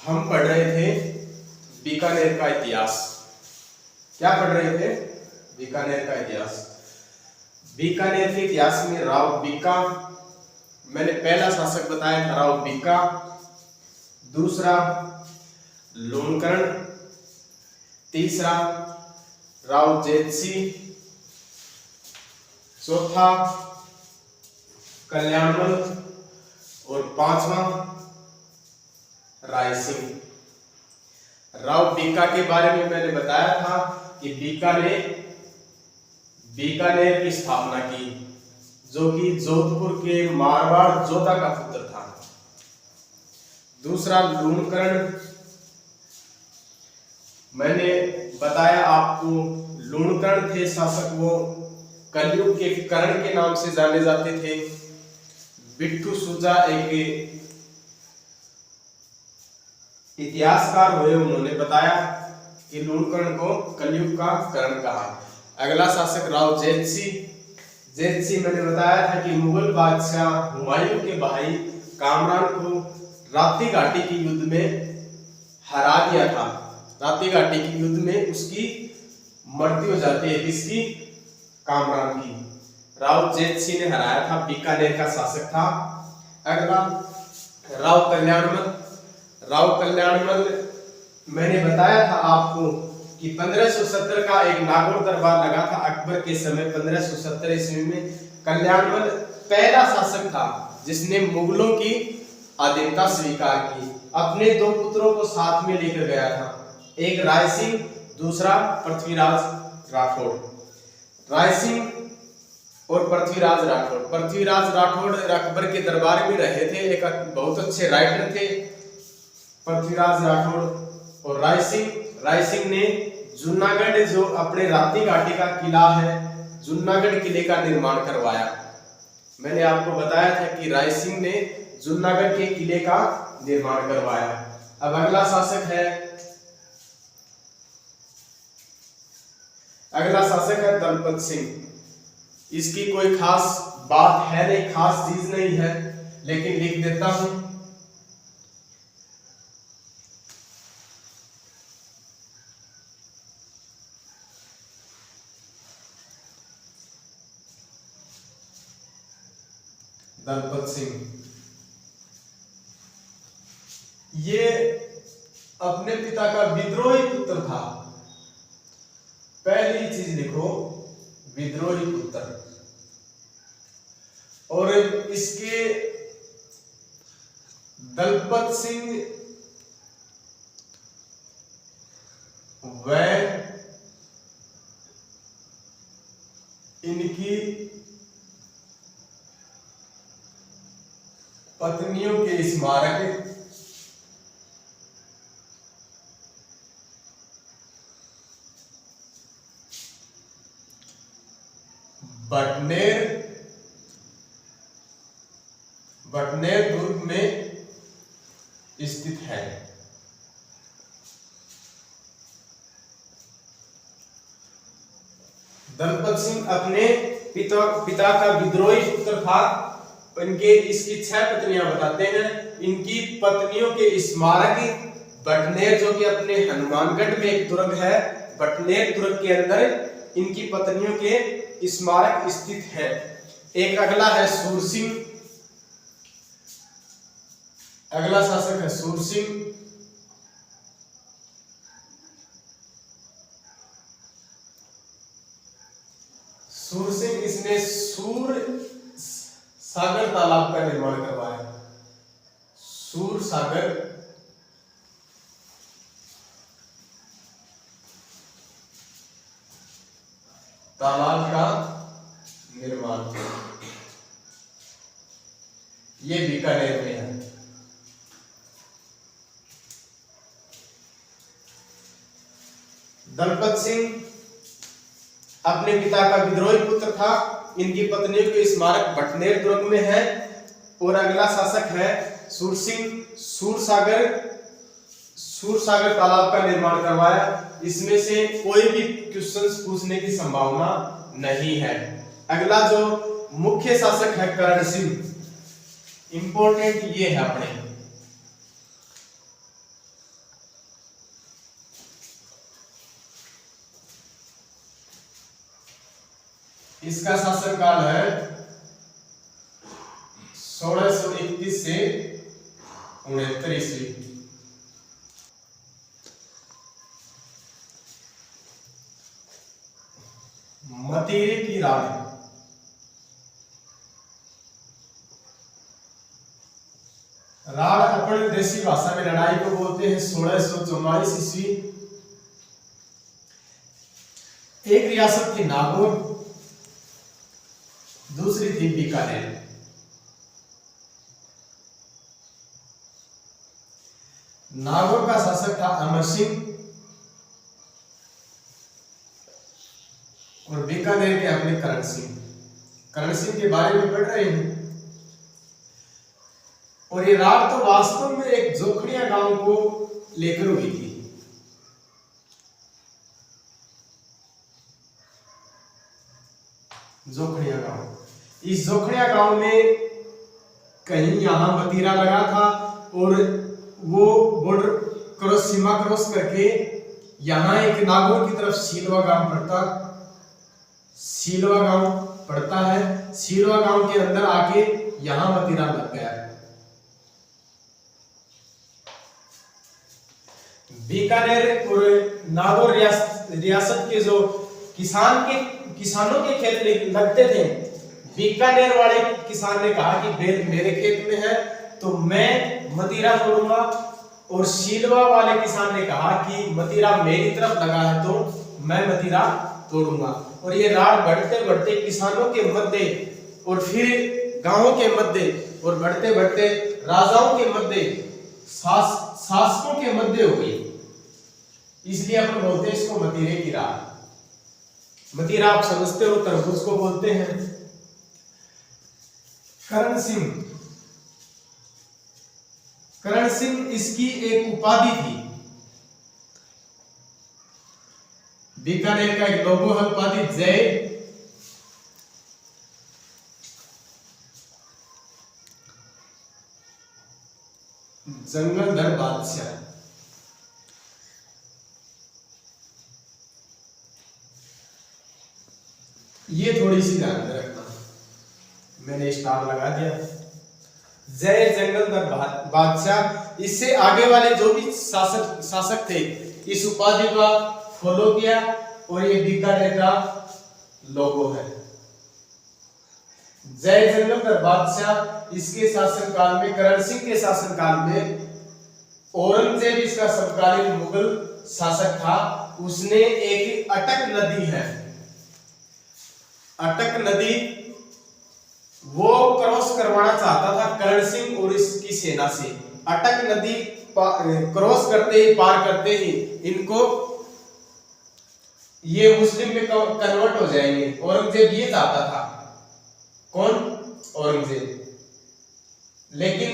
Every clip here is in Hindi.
हम पढ़ रहे थे बीकानेर का इतिहास। क्या पढ़ रहे थे? बीकानेर का इतिहास। बीकानेर के इतिहास में राव बीका, मैंने पहला शासक बताया था राव बीका, दूसरा लूणकरण, तीसरा राव जेतसिंह, चौथा कल्याणमल और पांचवा राय सिंह। राव बीका के बारे में मैंने बताया था कि बीका ने बीकानेर की स्थापना की, जो कि जोधपुर के मारवाड़ जोधा का पुत्र था। दूसरा लूणकरण, मैंने बताया आपको लूणकरण थे शासक, वो कलयुग के कर्ण के नाम से जाने जाते थे। बिट्टू सुजा एक इतिहासकार हुए, उन्होंने बताया कि लूणकरण को कलयुग का कर्ण कहा। अगला शासक राव जेतसिंह मैंने बताया था कि मुगल बादशाह हुमायूं के भाई कामरान को राप्ती घाटी के युद्ध में हरा दिया था। राप्ती घाटी के युद्ध में उसकी मृत्यु हो जाती है, किसकी? कामरान की। राव जेतसिंह ने हराया था, बीकानेर का शासक था। अगला राव कल्याणमल मैंने बताया था आपको कि 1570 का एक नागौर दरबार लगा था अकबर के समय। 1570 ईस्वी में कल्याणमल पहला शासक था जिसने मुगलों की अधीनता स्वीकार की। अपने दो पुत्रों को साथ में लेकर गया था, एक राय सिंह, दूसरा पृथ्वीराज राठौड़। राय सिंह और पृथ्वीराज राठौड़ अकबर के दरबार में रहे थे, एक बहुत अच्छे राइटर थे पृथ्वीराज राठौड़। और राय सिंह ने जूनागढ़, जो अपने राप्ती घाटी का किला है, जूनागढ़ किले का निर्माण करवाया। मैंने आपको बताया था कि राय सिंह ने जूनागढ़ के किले का निर्माण करवाया। अब अगला शासक है दलपत सिंह। इसकी कोई खास बात है नहीं, खास चीज नहीं है, लेकिन लिख देता हूं। दलपत सिंह ये अपने पिता का विद्रोही पुत्र था। पहली चीज लिखो, विद्रोही पुत्र। और इसके दलपत सिंह व इनकी पत्नियों के स्मारक बटनेर दुर्ग में स्थित है। दलपत सिंह अपने पिता का विद्रोही पुत्र था। इनके इसकी 6 पत्नियां बताते हैं। इनकी पत्नियों के स्मारक बटनेर, जो कि अपने हनुमानगढ़ में एक दुर्ग है, बटनेर दुर्ग के अंदर इनकी पत्नियों के स्मारक स्थित है। एक अगला है सूरसिंह। अगला शासक है सूरसिंह। सूरसिंह, इसने सूर सागर तालाब का निर्माण करवाया। सूर सागर तालाब का निर्माण, ये बीकानेर में है। दलपत सिंह अपने पिता का विद्रोही पुत्र था। इनकी पत्नियों के स्मारक बटनेर दुर्ग में है। और अगला शासक है सूरसिंह। सूरसागर तालाब का निर्माण करवाया। इसमें से कोई भी क्वेश्चंस पूछने की संभावना नहीं है। अगला जो मुख्य शासक है कर्ण सिंह। इंपॉर्टेंट ये है अपने इसका शासनकाल है 1631 से 69 ईस्वी। मतीरे की रानी, राड़ अपने देसी भाषा में लड़ाई को बोलते हैं। 1644 ईस्वी। एक रियासत थी नागौर, दूसरी थी बीकानेर। नागौर का शासक था अमर सिंह और बीकानेर के अपने करण सिंह। करण सिंह के बारे में पढ़ रहे हैं। और ये रात तो वास्तव में एक जोखड़िया गांव को लेकर हुई थी। जोखड़िया गांव, इस जोखड़िया गांव में कहीं यहां मतीरा लगा था और वो बॉर्डर क्रॉस, सीमा क्रॉस करके यहां एक नागौर की तरफ सीलवा गांव पड़ता है। सीलवा गांव के अंदर आके यहां मतीरा लग गया है। बीकानेर और नागौर रियासत के जो किसानों के खेत लगते थे, बीकानेर वाले किसान ने कहा कि मेरे खेत में है तो मैं मतीरा तोड़ूंगा, और सीलवा वाले किसान ने कहा कि मतीरा मेरी तरफ लगा है तो मैं मतीरा तोड़ूंगा। और ये राड़ बढ़ते बढ़ते किसानों के मध्य और फिर गांवों के मध्य और बढ़ते बढ़ते राजाओं के मध्य, शासकों के मध्य हो गई। इसलिए अपन बोलते हैं इसको मतीरे की राड़। मतीरा आप समझते हो, तरबूज को बोलते हैं। करण सिंह इसकी एक उपाधि थी। बीकानेर का एक लोगो है, उपाधि जय जंगलधर बादशाह। ये थोड़ी सी ध्यान में रखना, मैंने स्टार लगा दिया। जय जंगलधर बादशाह। इससे आगे वाले जो भी शासक थे इस उपाधि का फॉलो किया, और ये बीकानेर का लोगो है। जय जंगलधर बादशाह, इसके शासनकाल में, करण सिंह के शासनकाल में, औरंगजेब इसका समकालीन मुगल शासक था। उसने एक अटक नदी है, अटक नदी वो क्रॉस करवाना चाहता था करण सिंह और इसकी सेना से। अटक नदी क्रॉस करते ही, पार करते ही इनको ये मुस्लिम में कन्वर्ट हो जाएंगे। औरंगजेब ये चाहता था। कौन? औरंगजेब। लेकिन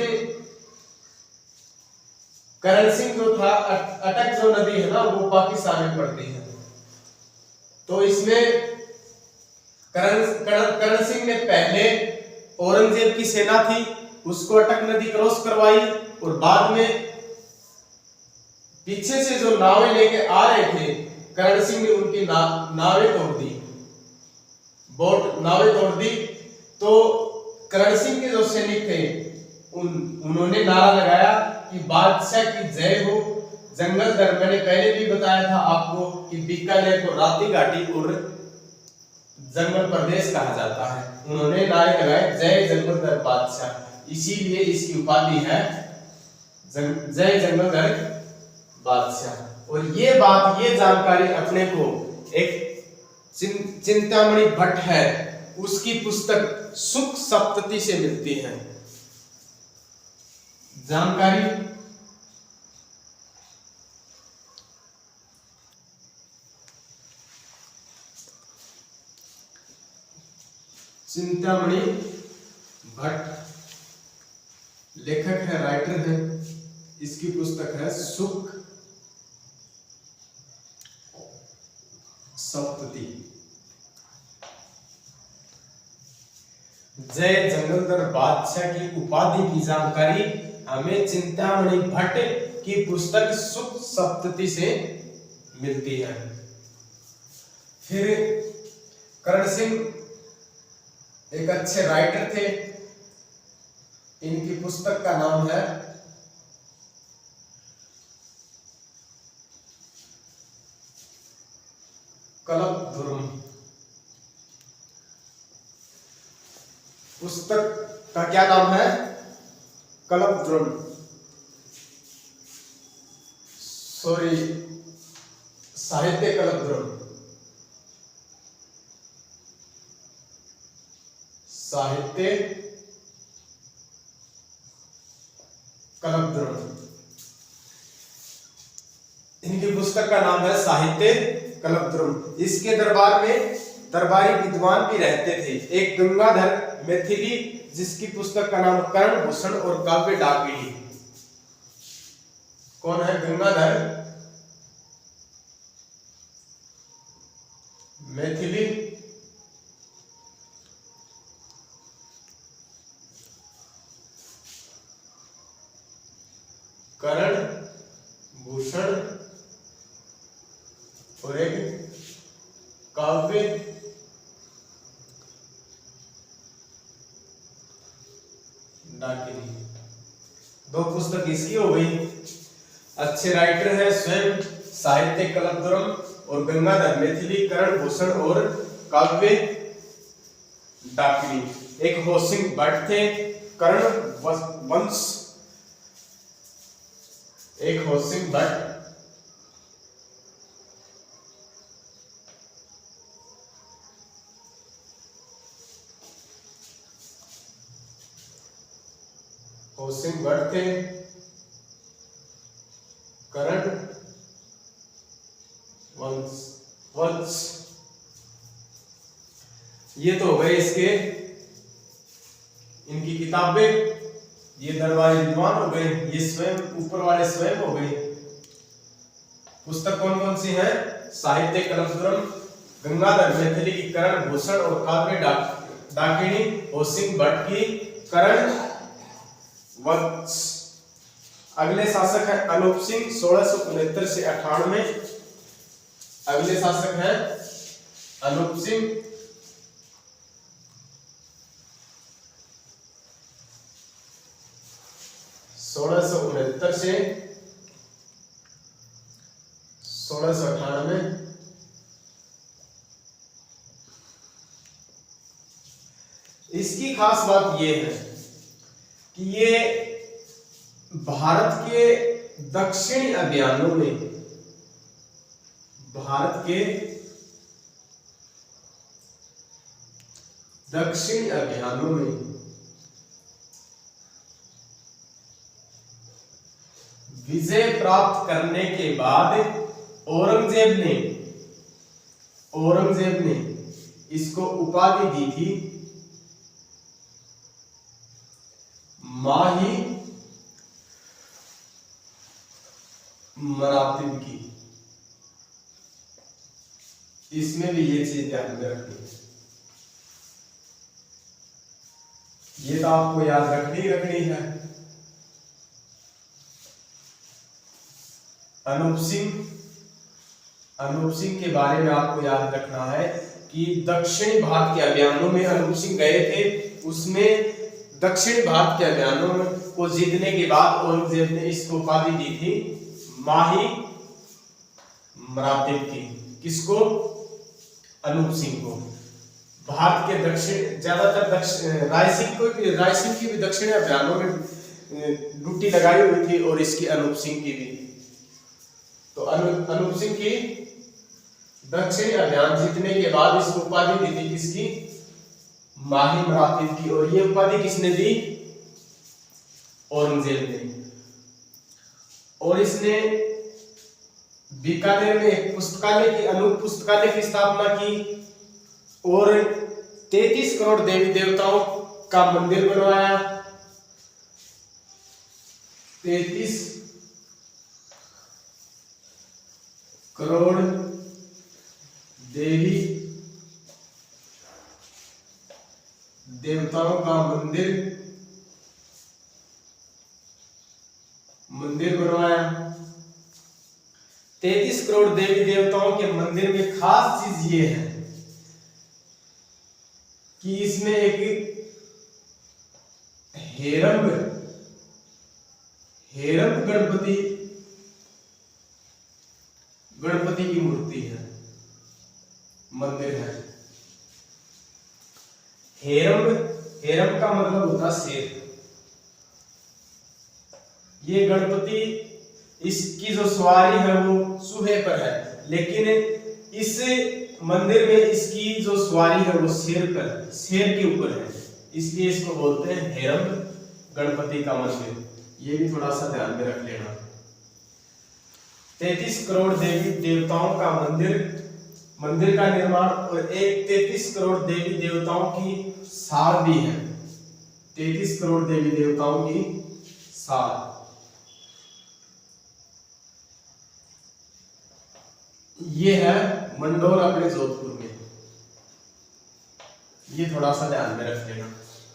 करण सिंह जो था, अटक जो नदी है ना वो पाकिस्तान में पड़ती है, तो इसमें करण सिंह ने पहले, औरंगजेब की सेना थी उसको अटक नदी क्रॉस करवाई, और बाद में पीछे से जो नावें लेके आ रहे थे करण सिंह ने उनकी नावें तोड़ दी, नावें तोड़ दी। तो करण सिंह के जो सैनिक थे उन्होंने नारा लगाया कि बादशाह की जय हो। जंगलधर, मैंने पहले भी बताया था आपको कि बीकानेर को राती घाटी और जंगल प्रदेश कहा जाता है। उन्होंने नारे लगाए जय जंगलधर बादशाह, इसीलिए इसकी उपाधि है जय जंगलधर बादशाह। और ये बात, ये जानकारी अपने को एक चिंतामणि भट्ट है, उसकी पुस्तक सुख सप्तति से मिलती है जानकारी। चिंतामणि भट्ट लेखक है, राइटर है, इसकी पुस्तक है सुख सप्तति। जय जंगलधर बादशाह की उपाधि की जानकारी हमें चिंतामणि भट्ट की पुस्तक सुख सप्तति से मिलती है। फिर करण सिंह एक अच्छे राइटर थे। इनकी पुस्तक का नाम है कल्पद्रुम। पुस्तक का क्या नाम है? कल्पद्रुम। सॉरी, साहित्य कल्पद्रुम। साहित्य कल्पद्रुम। इनकी पुस्तक का नाम है साहित्य कल्पद्रुम। इसके दरबार में दरबारी विद्वान भी रहते थे। एक गंगाधर मैथिली, जिसकी पुस्तक का नाम कर्ण भूषण और काव्य डाकिनी। कौन है? गंगाधर मैथिली कर्ण भूषण और एक काव्य डाकिनी। दो पुस्तक इसकी हो गई। अच्छे राइटर है स्वयं साहित्य कल्पद्रुम और गंगाधर मैथिली कर्ण भूषण और काव्य डाकिनी। एक होशिंग भट्ट थे कर्ण वंश। एक होशिंग भट्ट थे कर्ण वंश। ये तो हो गए इसके इनकी किताबें। ये दरबारी विद्वान हो गए। ये स्वयं ऊपर वाले स्वयं हो गए। पुस्तक कौन कौन सी है? साहित्य कल्पद्रुम, गंगाधर मैथिली की कर्ण भूषण और काव्य डाकिनी, होशिंग भट्ट की कर्ण वंश। अगले शासक है अनूप सिंह 1669 से 98। अगले शासक है अनूप सिंह 1669 से 1698। इसकी खास बात यह है कि ये भारत के दक्षिणी अभियानों में, भारत के दक्षिणी अभियानों में विजय प्राप्त करने के बाद औरंगजेब ने इसको उपाधि दी थी माही मरातिब की। इसमें भी ये चीज ध्यान में रखनी है। ये तो आपको याद रखनी है। अनूप सिंह के बारे में आपको याद रखना है कि दक्षिणी भारत के अभियानों में अनूप सिंह गए थे। उसमें दक्षिणी भारत के अभियानों को जीतने के बाद औरंगजेब ने इसको उपाधि दी थी माही मरातिब की। किसको? अनूप सिंह को। भारत के दक्षिण ज्यादातर रायसिंह की भी दक्षिणी अभियानों में ड्यूटी लगाई हुई थी और इसकी अनूप सिंह की भी। तो अनूप सिंह की दक्षिणी अभियान जीतने के बाद इसको उपाधि दी थी किसकी? माही मरातिब की। और ये उपाधि किसने दी? औरंगजेब ने। और इसने बीकानेर में एक पुस्तकालय की अनूप पुस्तकालय की स्थापना की और 33 करोड़ देवी देवताओं का मंदिर बनवाया। 33 करोड़ देवी देवताओं का मंदिर बनवाया। 33 करोड़ देवी देवताओं के मंदिर में खास चीज ये है कि इसमें एक हेरंब गणपति की मूर्ति है, मंदिर है। हेरंब का मतलब होता शेर। ये गणपति, इसकी जो सवारी है वो सूहे पर है, लेकिन इस मंदिर में इसकी जो सवारी है वो शेर के ऊपर है, इसलिए इसको बोलते हैं हेरंब गणपति का मंदिर। ये भी थोड़ा सा ध्यान में रख लेना। 33 करोड़ देवी देवताओं का मंदिर का निर्माण और एक 33 करोड़ देवी देवताओं की सार भी है। 33 करोड़ देवी देवताओं की सार। ये है मंडोर अपने जोधपुर में, ये थोड़ा सा ध्यान में रख लेना।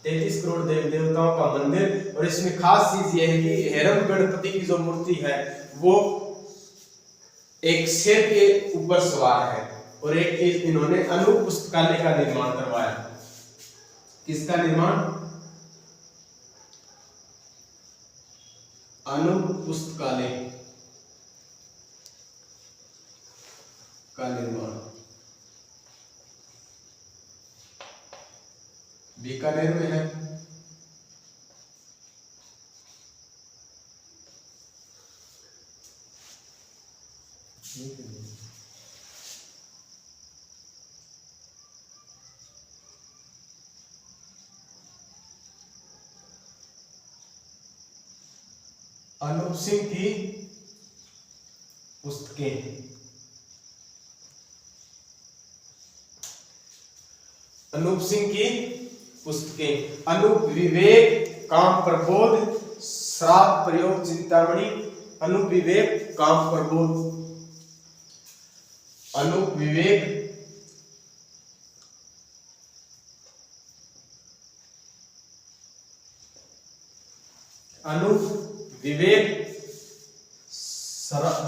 33 करोड़ देवी देवताओं का मंदिर, और इसमें खास चीज ये है कि हेरंब गणपति की जो मूर्ति है वो एक शेर के ऊपर सवार है। और एक चीज इन्होंने अनूप पुस्तकालय का निर्माण करवाया। किसका निर्माण? अनूप पुस्तकालय का निर्माण बीकानेर में है। अनूप सिंह की पुस्तकें। अनूप सिंह की पुस्तकें। अनूप विवेक, काम प्रबोध, श्राद्ध प्रयोग चिंतामणि। अनूप विवेक, काम प्रबोध। अनूप विवेक,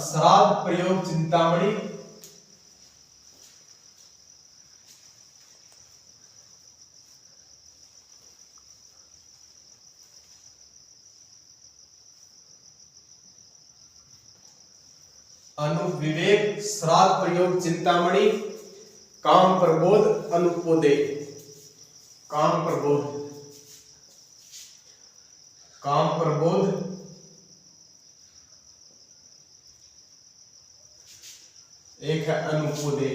श्राद्ध प्रयोग चिंतामणि। अनूप विवेक, श्राद्ध प्रयोग चिंतामणि। काम प्रबोध, अनुपोदय। काम प्रबोध, एक है अनुपोदय।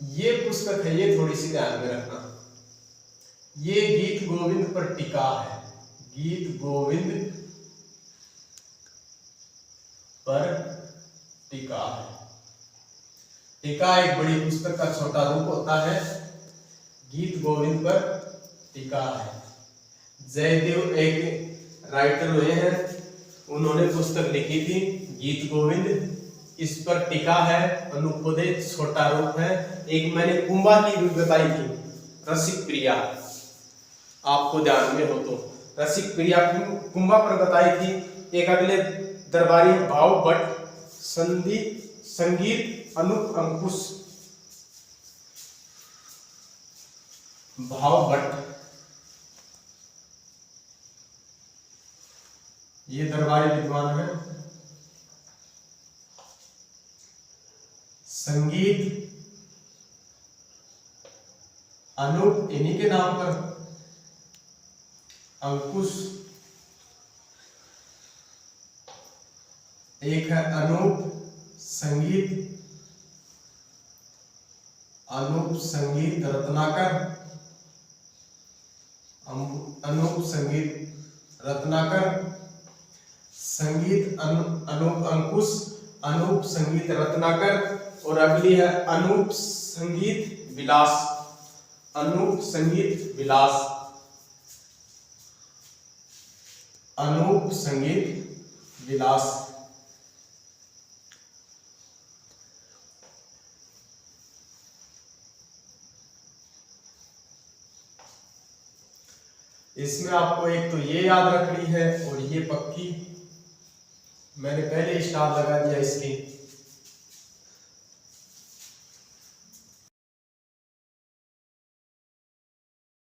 ये पुस्तक है, ये थोड़ी सी ध्यान में रखना। ये गीत गोविंद पर टिका है। गीत गोविंद पर टिका है। टिका एक बड़ी पुस्तक का छोटा रूप होता है। गीत गोविंद पर टिका है। जयदेव एक राइटर हुए हैं, उन्होंने पुस्तक लिखी थी गीत गोविंद, इस पर टिका है। अनुपोदय छोटा रूप है। एक मैंने कुंभा की भी बताई थी, रसिक प्रिया, आपको ध्यान में हो तो। रसिक प्रिया कुंभा पर बताई थी। एक अगले दरबारी भाव भट्ट, संगीत अनूप अंकुश। भाव भट्ट, ये दरबारी विद्वान है। संगीत अनूप, इन्हीं के नाम पर। अंकुश, एक है अनूप संगीत रत्नाकर। अनूप संगीत रत्नाकर। संगीत अनूप अंकुश, अनूप संगीत रत्नाकर। और अगली है अनूप संगीत विलास। अनूप संगीत विलास। अनूप संगीत विलास। इसमें आपको एक तो ये याद रखनी है और ये पक्की मैंने पहले ही स्टार लगा दिया इसके।